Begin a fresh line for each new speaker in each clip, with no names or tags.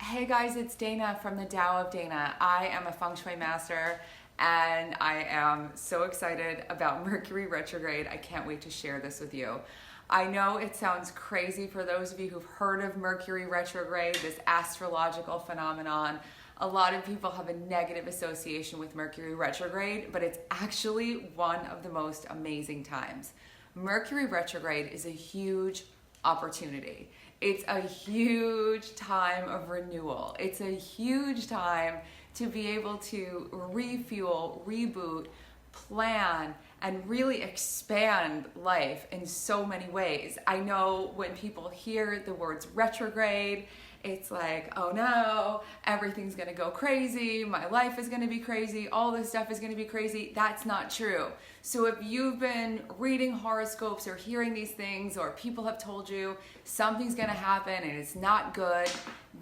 Hey guys, it's Dana from the Tao of Dana. I am a Feng Shui master and I am so excited about Mercury retrograde. I can't wait to share this with you. I know it sounds crazy for those of you who've heard of Mercury retrograde, this astrological phenomenon. A lot of people have a negative association with Mercury retrograde, but it's actually one of the most amazing times. Mercury retrograde is a huge opportunity. It's a huge time of renewal. It's a huge time to be able to refuel, reboot, plan, and really expand life in so many ways. I know when people hear the words retrograde, it's like, oh no, everything's gonna go crazy, my life is gonna be crazy, all this stuff is gonna be crazy. That's not true. So if you've been reading horoscopes or hearing these things, or people have told you something's gonna happen and it's not good,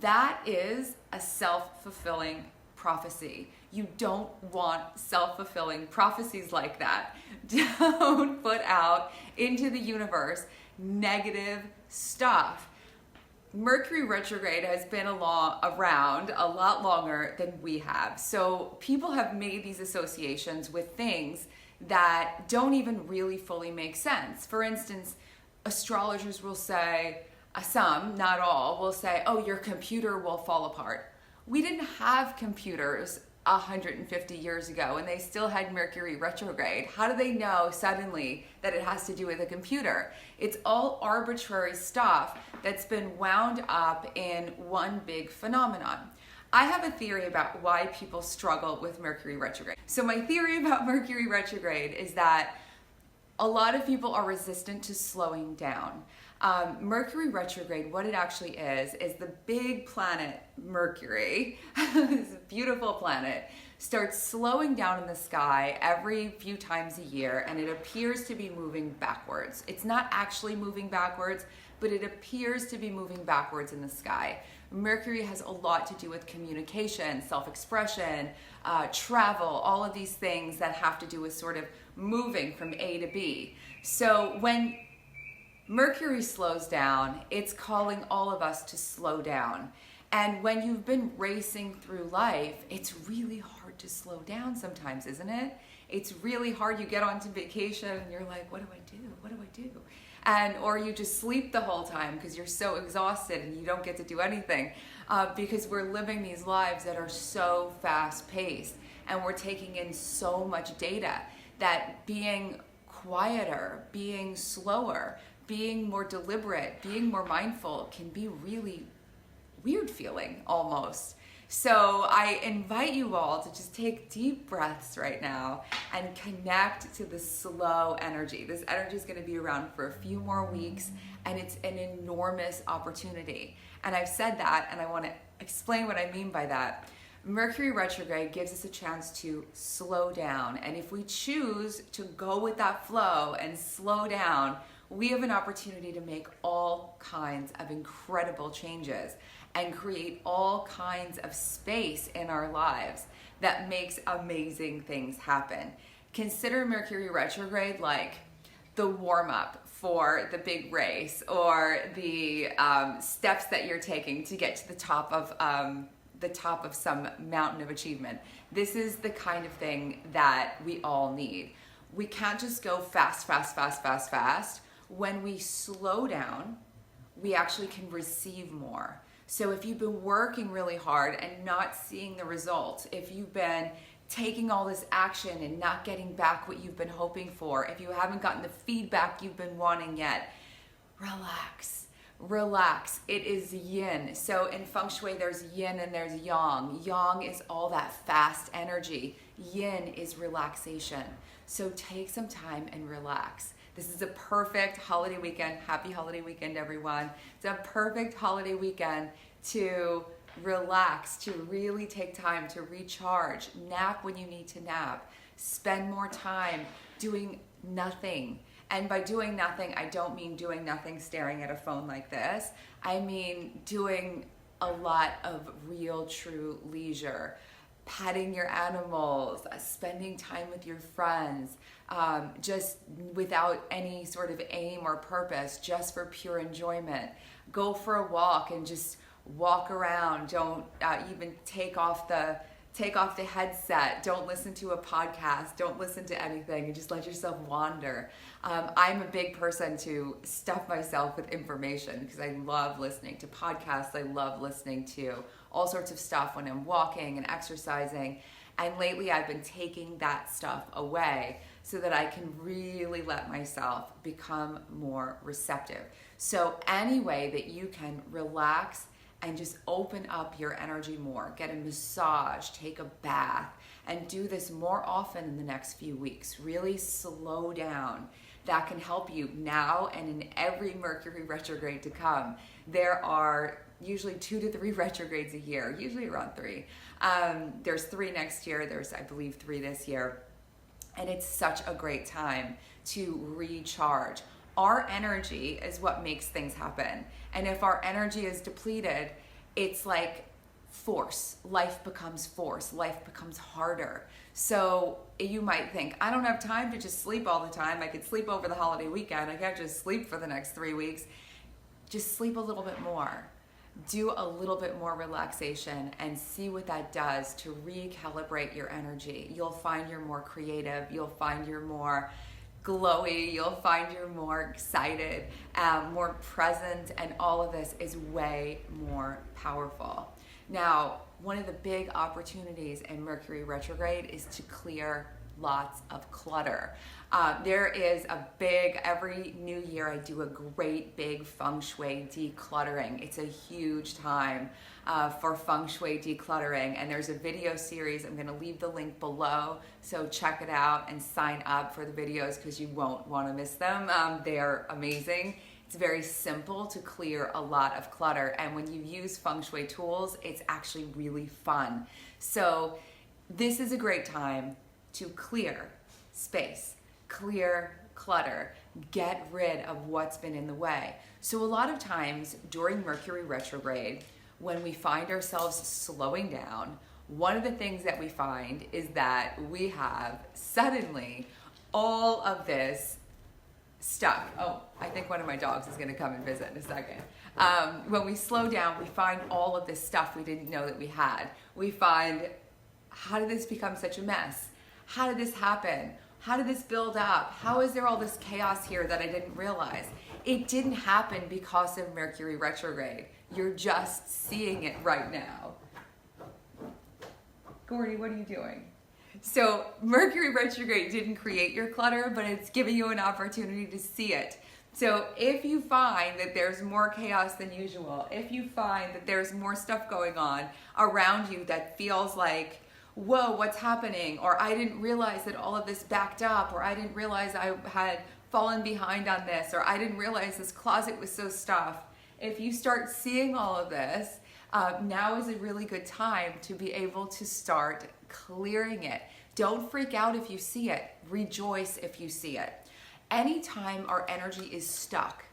that is a self-fulfilling prophecy. You don't want self-fulfilling prophecies like that. Don't put out into the universe negative stuff. Mercury retrograde has been around a lot longer than we have. So people have made these associations with things that don't even really fully make sense. For instance, astrologers will say, some, not all, will say, oh, your computer will fall apart. We didn't have computers 150 years ago and they still had Mercury retrograde. How do they know suddenly that it has to do with a computer? It's all arbitrary stuff that's been wound up in one big phenomenon. I have a theory about why people struggle with Mercury retrograde. So my theory about Mercury retrograde is that a lot of people are resistant to slowing down. Mercury retrograde, what it actually is the big planet Mercury, this beautiful planet, starts slowing down in the sky every few times a year, and it appears to be moving backwards. It's not actually moving backwards, but it appears to be moving backwards in the sky. Mercury has a lot to do with communication, self-expression, travel, all of these things that have to do with sort of moving from A to B. So when Mercury slows down, it's calling all of us to slow down. And when you've been racing through life, it's really hard to slow down sometimes, isn't it? It's really hard. You get onto vacation and you're like, what do I do? What do I do? Or you just sleep the whole time because you're so exhausted and you don't get to do anything because we're living these lives that are so fast paced and we're taking in so much data that being quieter, being slower, being more deliberate, being more mindful can be really weird feeling almost. So I invite you all to just take deep breaths right now and connect to the slow energy. This energy is going to be around for a few more weeks and it's an enormous opportunity. And I've said that and I want to explain what I mean by that. Mercury retrograde gives us a chance to slow down. And if we choose to go with that flow and slow down, we have an opportunity to make all kinds of incredible changes and create all kinds of space in our lives that makes amazing things happen. Consider Mercury retrograde like the warm-up for the big race or the steps that you're taking to get to the top of some mountain of achievement. This is the kind of thing that we all need. We can't just go fast, fast, fast, fast, fast. When we slow down, we actually can receive more. So if you've been working really hard and not seeing the results, if you've been taking all this action and not getting back what you've been hoping for, if you haven't gotten the feedback you've been wanting yet, relax. Relax. It is yin. So in Feng Shui, there's yin and there's yang. Yang is all that fast energy. Yin is relaxation. So take some time and relax. This is a perfect holiday weekend. Happy holiday weekend, everyone. It's a perfect holiday weekend to relax, to really take time to recharge, nap when you need to nap, spend more time doing nothing. And by doing nothing, I don't mean doing nothing staring at a phone like this. I mean doing a lot of real, true leisure. Petting your animals, spending time with your friends, just without any sort of aim or purpose, just for pure enjoyment. Go for a walk and just walk around. Don't even take off the headset. Don't listen to a podcast. Don't listen to anything, and just let yourself wander. I'm a big person to stuff myself with information because I love listening to podcasts. I love listening to all sorts of stuff when I'm walking and exercising. And lately I've been taking that stuff away so that I can really let myself become more receptive. So any way that you can relax and just open up your energy more, get a massage, take a bath, and do this more often in the next few weeks. Really slow down. That can help you now and in every Mercury retrograde to come. There are usually 2 to 3 retrogrades a year, usually around 3. There's 3 next year. There's, I believe, 3 this year. And it's such a great time to recharge. Our energy is what makes things happen. And if our energy is depleted, it's like force. Life becomes force. Life becomes harder. So you might think, I don't have time to just sleep all the time. I could sleep over the holiday weekend. I can't just sleep for the next 3 weeks. Just sleep a little bit more. Do a little bit more relaxation and see what that does to recalibrate your energy. You'll find you're more creative. You'll find you're more glowy. You'll find you're more excited, more present, and all of this is way more powerful. Now, one of the big opportunities in Mercury retrograde is to clear lots of clutter. There is every new year I do a great big Feng Shui decluttering. It's a huge time for Feng Shui decluttering, and there's a video series. I'm going to leave the link below, so check it out and sign up for the videos because you won't want to miss them. They are amazing. It's very simple to clear a lot of clutter, and when you use Feng Shui tools, it's actually really fun. So this is a great time to clear space, clear clutter, get rid of what's been in the way. So a lot of times during Mercury retrograde, when we find ourselves slowing down, one of the things that we find is that we have suddenly all of this stuff. Oh, I think one of my dogs is going to come and visit in a second. When we slow down, we find all of this stuff we didn't know that we had. We find, how did this become such a mess? How did this happen? How did this build up? How is there all this chaos here that I didn't realize? It didn't happen because of Mercury retrograde. You're just seeing it right now. Gordy, what are you doing? So Mercury retrograde didn't create your clutter, but it's giving you an opportunity to see it. So if you find that there's more chaos than usual, if you find that there's more stuff going on around you that feels like, whoa, what's happening? Or I didn't realize that all of this backed up, or I didn't realize I had fallen behind on this, or I didn't realize this closet was so stuffed. If you start seeing all of this, now is a really good time to be able to start clearing it. Don't freak out if you see it. Rejoice if you see it. Anytime our energy is stuck,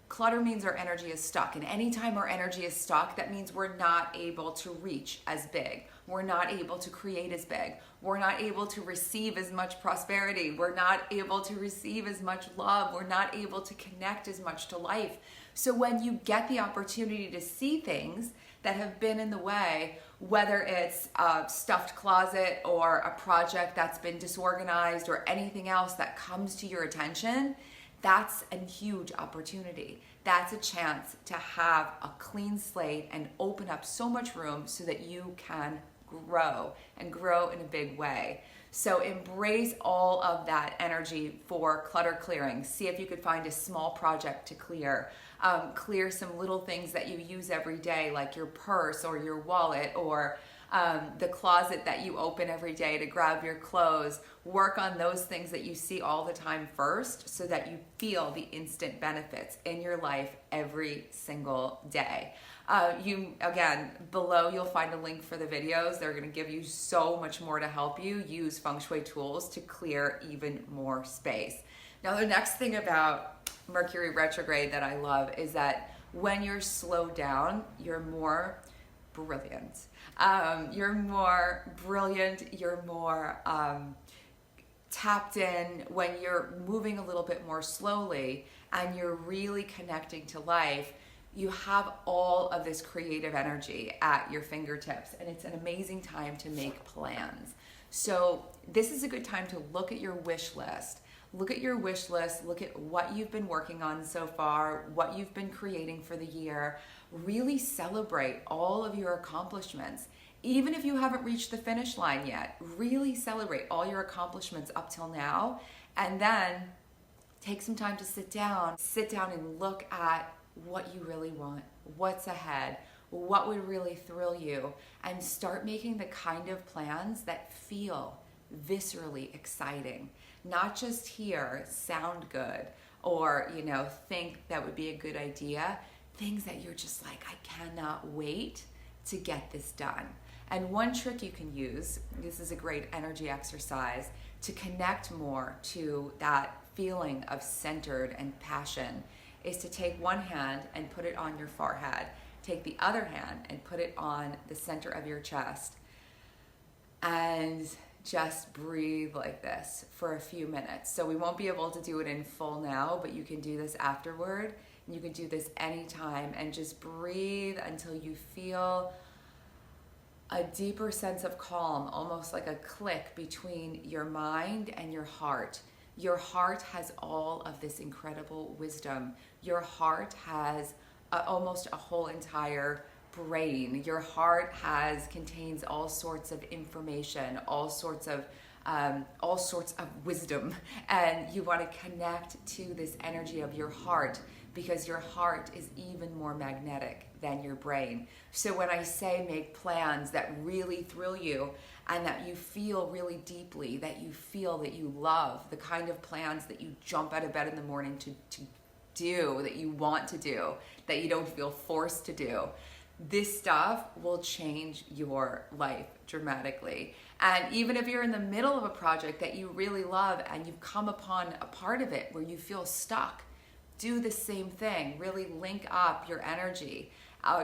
clutter means our energy is stuck. And anytime our energy is stuck, that means we're not able to reach as big. We're not able to create as big. We're not able to receive as much prosperity. We're not able to receive as much love. We're not able to connect as much to life. So when you get the opportunity to see things that have been in the way, whether it's a stuffed closet or a project that's been disorganized or anything else that comes to your attention, that's a huge opportunity. That's a chance to have a clean slate and open up so much room so that you can grow and grow in a big way. So embrace all of that energy for clutter clearing. See if you could find a small project to clear. Clear some little things that you use every day, like your purse or your wallet or the closet that you open every day to grab your clothes. Work on those things that you see all the time first so that you feel the instant benefits in your life every single day. Again, below you'll find a link for the videos. They're going to give you so much more to help you use Feng Shui tools to clear even more space. Now, the next thing about Mercury retrograde that I love is that when you're slowed down, you're more brilliant. You're more brilliant. You're more tapped in when you're moving a little bit more slowly and you're really connecting to life. you have all of this creative energy at your fingertips, and it's an amazing time to make plans. So this is a good time to look at your wish list. Look at your wish list, look at what you've been working on so far, what you've been creating for the year. Really celebrate all of your accomplishments. Even if you haven't reached the finish line yet, really celebrate all your accomplishments up till now, and then take some time to sit down and look at what you really want, what's ahead, what would really thrill you, and start making the kind of plans that feel viscerally exciting. Not just hear, sound good, or think that would be a good idea. Things that you're just like, I cannot wait to get this done. And one trick you can use, this is a great energy exercise, to connect more to that feeling of centered and passion, is to take one hand and put it on your forehead. Take the other hand and put it on the center of your chest. And just breathe like this for a few minutes. So we won't be able to do it in full now, but you can do this afterward. And you can do this anytime, and just breathe until you feel a deeper sense of calm, almost like a click between your mind and your heart. Your heart has all of this incredible wisdom. Your heart has almost a whole entire brain. Your heart contains all sorts of information, all sorts of wisdom, and you want to connect to this energy of your heart, because your heart is even more magnetic than your brain. So when I say make plans that really thrill you and that you feel really deeply, that you feel that you love, the kind of plans that you jump out of bed in the morning to do, that you want to do, that you don't feel forced to do, this stuff will change your life dramatically. And even if you're in the middle of a project that you really love and you've come upon a part of it where you feel stuck, do the same thing. Really link up your energy.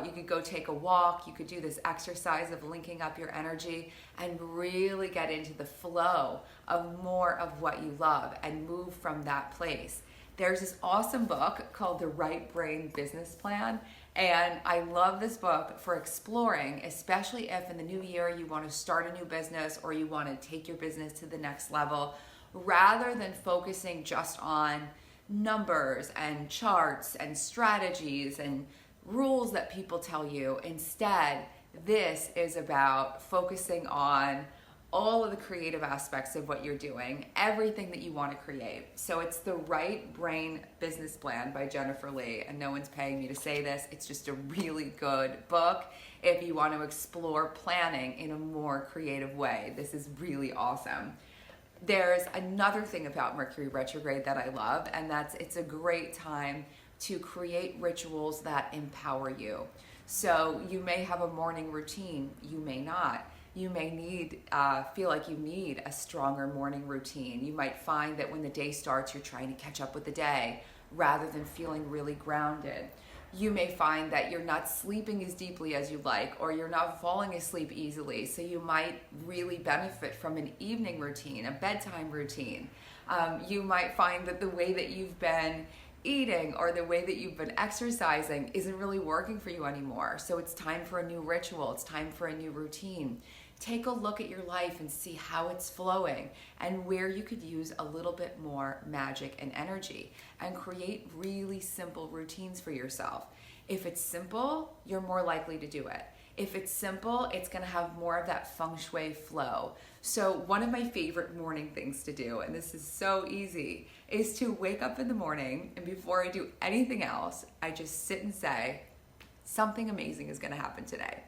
You could go take a walk. You could do this exercise of linking up your energy and really get into the flow of more of what you love and move from that place. There's this awesome book called The Right Brain Business Plan, and I love this book for exploring, especially if in the new year you want to start a new business or you want to take your business to the next level, rather than focusing just on numbers and charts and strategies and rules that people tell you. Instead, this is about focusing on all of the creative aspects of what you're doing, everything that you want to create. So it's The Right Brain Business Plan by Jennifer Lee, and no one's paying me to say this. It's just a really good book if you want to explore planning in a more creative way. This is really awesome. There's another thing about Mercury retrograde that I love, and it's a great time to create rituals that empower you. So you may have a morning routine, you may not. You may feel like you need a stronger morning routine. You might find that when the day starts, you're trying to catch up with the day rather than feeling really grounded. You may find that you're not sleeping as deeply as you'd like, or you're not falling asleep easily. So you might really benefit from an evening routine, a bedtime routine. You might find that the way that you've been eating or the way that you've been exercising isn't really working for you anymore. So it's time for a new ritual. It's time for a new routine. Take a look at your life and see how it's flowing and where you could use a little bit more magic and energy, and create really simple routines for yourself. If it's simple, you're more likely to do it. If it's simple, it's going to have more of that feng shui flow. So one of my favorite morning things to do, and this is so easy, is to wake up in the morning, and before I do anything else, I just sit and say, something amazing is going to happen today.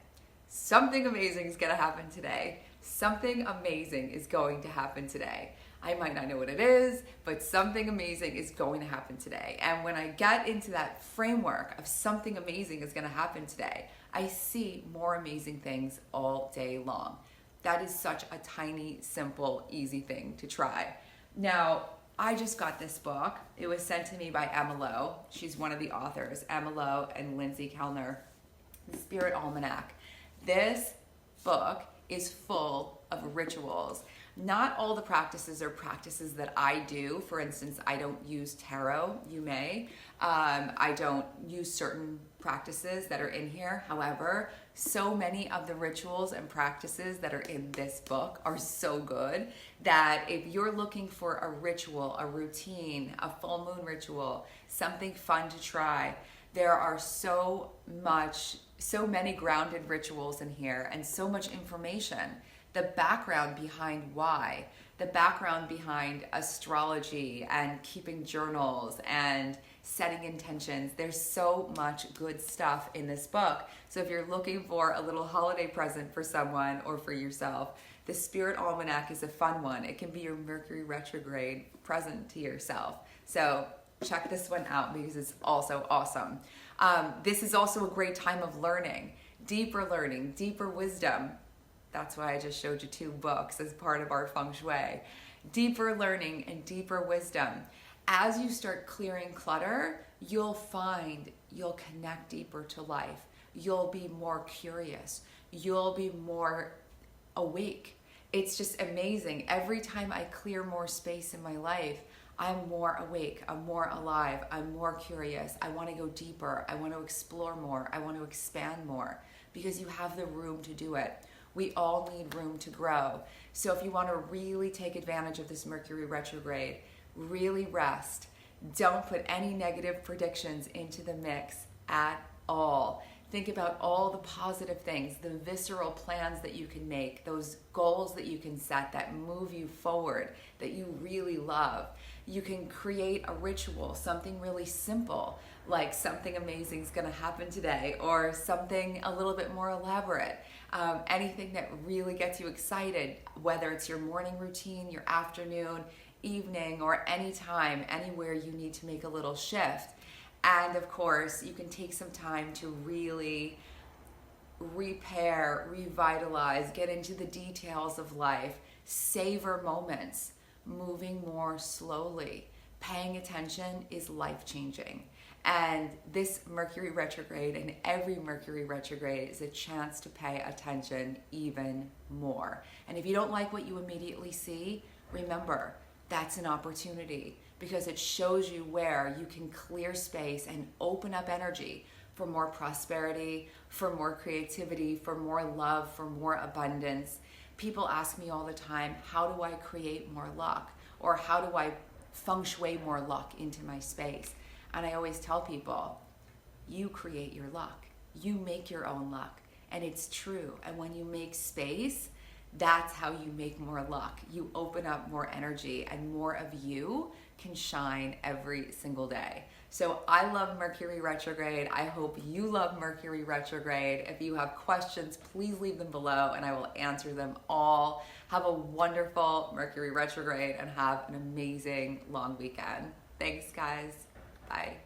Something amazing is going to happen today. Something amazing is going to happen today. I might not know what it is, but something amazing is going to happen today. And when I get into that framework of something amazing is going to happen today, I see more amazing things all day long. That is such a tiny, simple, easy thing to try. Now, I just got this book. It was sent to me by Emma Lowe. She's one of the authors, Emma Lowe and Lindsay Kellner, The Spirit Almanac. This book is full of rituals. Not all the practices are practices that I do. For instance, I don't use tarot. You may. I don't use certain practices that are in here. However, so many of the rituals and practices that are in this book are so good that if you're looking for a ritual, a routine, a full moon ritual, something fun to try, there are so many grounded rituals in here and so much information. The background behind why, the background behind astrology and keeping journals and setting intentions. There's so much good stuff in this book. So if you're looking for a little holiday present for someone or for yourself, the Spirit Almanac is a fun one. It can be your Mercury retrograde present to yourself. So check this one out because it's also awesome. This is also a great time of learning, deeper wisdom. That's why I just showed you 2 books as part of our Feng Shui. Deeper learning and deeper wisdom. As you start clearing clutter, you'll find you'll connect deeper to life. You'll be more curious. You'll be more awake. It's just amazing. Every time I clear more space in my life, I'm more awake, I'm more alive, I'm more curious. I want to go deeper. I want to explore more. I want to expand more because you have the room to do it. We all need room to grow. So if you want to really take advantage of this Mercury retrograde, really rest. Don't put any negative predictions into the mix at all. Think about all the positive things, the visceral plans that you can make, those goals that you can set that move you forward, that you really love. You can create a ritual, something really simple, like something amazing is going to happen today, or something a little bit more elaborate. Anything that really gets you excited, whether it's your morning routine, your afternoon, evening, or anytime, anywhere you need to make a little shift. And of course, you can take some time to really repair, revitalize, get into the details of life, savor moments, moving more slowly. Paying attention is life-changing. And this Mercury retrograde and every Mercury retrograde is a chance to pay attention even more. And if you don't like what you immediately see, remember, that's an opportunity because it shows you where you can clear space and open up energy for more prosperity, for more creativity, for more love, for more abundance. People ask me all the time, how do I create more luck? Or how do I feng shui more luck into my space? And I always tell people, you create your luck. You make your own luck. And it's true. And when you make space, that's how you make more luck. You open up more energy and more of you can shine every single day. So I love Mercury retrograde. I hope you love Mercury retrograde. If you have questions, please leave them below and I will answer them all. Have a wonderful Mercury retrograde and have an amazing long weekend. Thanks, guys. Bye.